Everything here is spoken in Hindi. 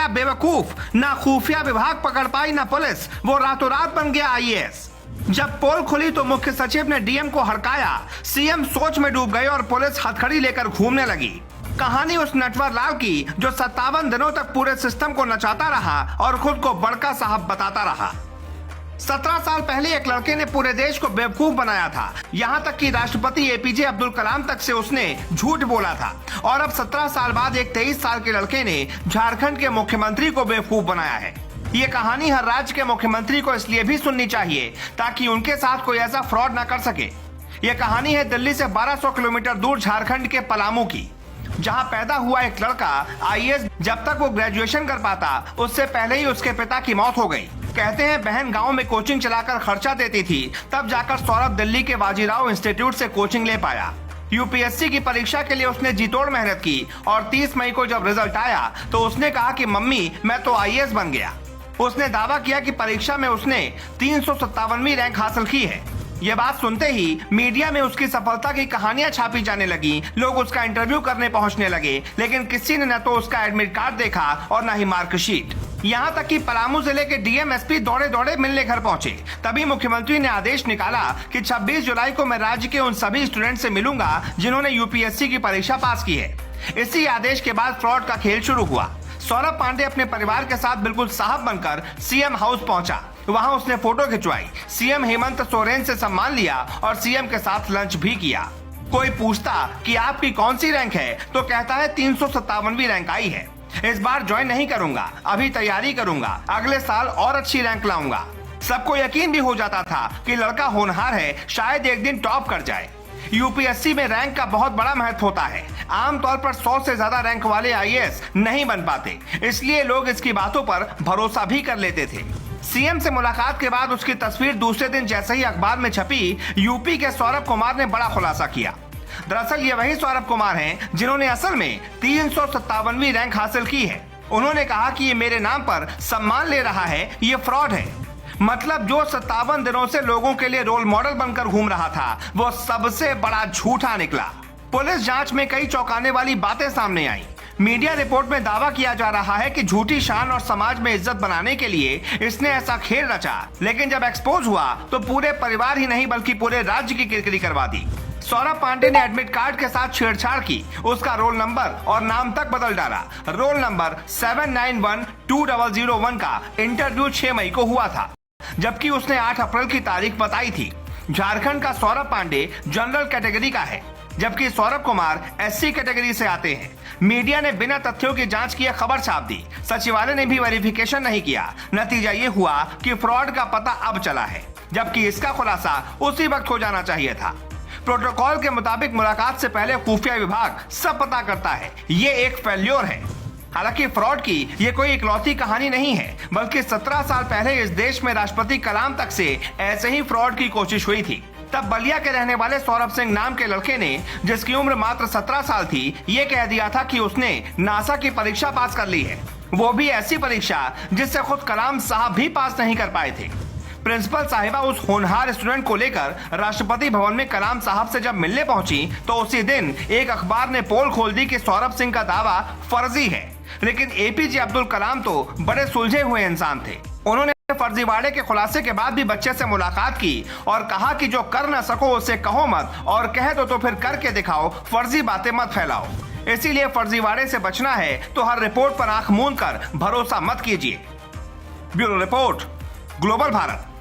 बेवकूफ, ना खुफिया विभाग पकड़ पाई ना पुलिस, वो रातों रात बन गया आईएएस। जब पोल खुली तो मुख्य सचिव ने डीएम को हड़काया, सीएम सोच में डूब गए और पुलिस हथकड़ी लेकर घूमने लगी। कहानी उस नटवर लाल की जो 57 दिनों तक पूरे सिस्टम को नचाता रहा और खुद को बड़का साहब बताता रहा। 17 साल पहले एक लड़के ने पूरे देश को बेवकूफ बनाया था, यहाँ तक कि राष्ट्रपति एपीजे अब्दुल कलाम तक से उसने झूठ बोला था। और अब 17 साल बाद एक 23 साल के लड़के ने झारखंड के मुख्यमंत्री को बेवकूफ बनाया है। ये कहानी हर राज्य के मुख्यमंत्री को इसलिए भी सुननी चाहिए ताकि उनके साथ कोई ऐसा फ्रॉड ना कर सके। ये कहानी है दिल्ली से 1200 किलोमीटर दूर झारखंड के पलामू की, जहां पैदा हुआ एक लड़का आईएएस जब तक वो ग्रेजुएशन कर पाता उससे पहले ही उसके पिता की मौत हो गई। कहते हैं बहन गांव में कोचिंग चलाकर खर्चा देती थी, तब जाकर सौरभ दिल्ली के बाजीराव इंस्टीट्यूट से कोचिंग ले पाया। यूपीएससी की परीक्षा के लिए उसने जी तोड़ मेहनत की और 30 मई को जब रिजल्ट आया तो उसने कहा कि मम्मी मैं तो आईएएस बन गया। उसने दावा किया कि परीक्षा में उसने 357वीं रैंक हासिल की है। ये बात सुनते ही मीडिया में उसकी सफलता की कहानियां छापी जाने लगी, लोग उसका इंटरव्यू करने पहुंचने लगे, लेकिन किसी ने न तो उसका एडमिट कार्ड देखा और न ही मार्कशीट। यहाँ तक कि पलामू जिले के डीएम एसपी दौड़े दौड़े मिलने घर पहुंचे। तभी मुख्यमंत्री ने आदेश निकाला कि 26 जुलाई को मैं राज्य के उन सभी स्टूडेंट से मिलूंगा जिन्होंने यूपीएससी की परीक्षा पास की है। इसी आदेश के बाद फ्रॉड का खेल शुरू हुआ। सौरभ पांडे अपने परिवार के साथ बिल्कुल साहब बनकर सीएम हाउस पहुंचा। वहां उसने फोटो खिंचवाई, सीएम हेमंत सोरेन से सम्मान लिया और सीएम के साथ लंच भी किया। कोई पूछता कि आपकी कौन सी रैंक है तो कहता है 357वीं रैंक आई है। इस बार ज्वाइन नहीं करूंगा, अभी तैयारी करूंगा, अगले साल और अच्छी रैंक लाऊंगा। सबको यकीन भी हो जाता था कि लड़का होनहार है, शायद एक दिन टॉप कर जाए। यूपीएससी में रैंक का बहुत बड़ा महत्व होता है। आमतौर पर 100 से ज्यादा रैंक वाले आईएएस नहीं बन पाते, इसलिए लोग इसकी बातों पर भरोसा भी कर लेते थे। सीएम से मुलाकात के बाद उसकी तस्वीर दूसरे दिन जैसे ही अखबार में छपी, यूपी के सौरभ कुमार ने बड़ा खुलासा किया। दरअसल ये वही सौरभ कुमार हैं जिन्होंने असल में 357वीं रैंक हासिल की है। उन्होंने कहा कि ये मेरे नाम पर सम्मान ले रहा है, ये फ्रॉड है। मतलब जो 57 दिनों से लोगों के लिए रोल मॉडल बनकर घूम रहा था वो सबसे बड़ा झूठा निकला। पुलिस जांच में कई चौंकाने वाली बातें सामने आई। मीडिया रिपोर्ट में दावा किया जा रहा है कि झूठी शान और समाज में इज्जत बनाने के लिए इसने ऐसा खेल रचा, लेकिन जब एक्सपोज हुआ तो पूरे परिवार ही नहीं बल्कि पूरे राज्य की किरकिरी करवा दी। सौरभ पांडे ने एडमिट कार्ड के साथ छेड़छाड़ की, उसका रोल नंबर और नाम तक बदल डाला। रोल नंबर 791201 का इंटरव्यू 6 मई को हुआ था, जबकि उसने 8 अप्रैल की तारीख बताई थी। झारखंड का सौरभ पांडे जनरल कैटेगरी का है, जबकि सौरभ कुमार एससी कैटेगरी से आते हैं। मीडिया ने बिना तथ्यों की जांच किए खबर छाप दी, सचिवालय ने भी वेरिफिकेशन नहीं किया। नतीजा ये हुआ कि फ्रॉड का पता अब चला है, जबकि इसका खुलासा उसी वक्त हो जाना चाहिए था। प्रोटोकॉल के मुताबिक मुलाकात से पहले खुफिया विभाग सब पता करता है, ये एक फेल्योर है। हालांकि फ्रॉड की ये कोई इकलौती कहानी नहीं है, बल्कि 17 साल पहले इस देश में राष्ट्रपति कलाम तक से ऐसे ही फ्रॉड की कोशिश हुई थी। तब बलिया के रहने वाले सौरभ सिंह नाम के लड़के ने, जिसकी उम्र मात्र 17 साल थी, ये कह दिया था कि उसने नासा की परीक्षा पास कर ली है, वो भी ऐसी परीक्षा जिससे खुद कलाम साहब भी पास नहीं कर पाए थे। प्रिंसिपल साहिबा उस होनहार स्टूडेंट को लेकर राष्ट्रपति भवन में कलाम साहब से जब मिलने पहुंची तो उसी दिन एक अखबार ने पोल खोल दी कि सौरभ सिंह का दावा फर्जी है। लेकिन एपीजे अब्दुल कलाम तो बड़े सुलझे हुए इंसान थे। उन्होंने फर्जीवाड़े के खुलासे के बाद भी बच्चे से मुलाकात की और कहा कि जो कर न सको उसे कहो मत, और कह दो तो फिर करके दिखाओ, फर्जी बातें मत फैलाओ। इसीलिए फर्जीवाड़े से बचना है तो हर रिपोर्ट पर आंख मूंद कर भरोसा मत कीजिए। Bureau report, global Bharat.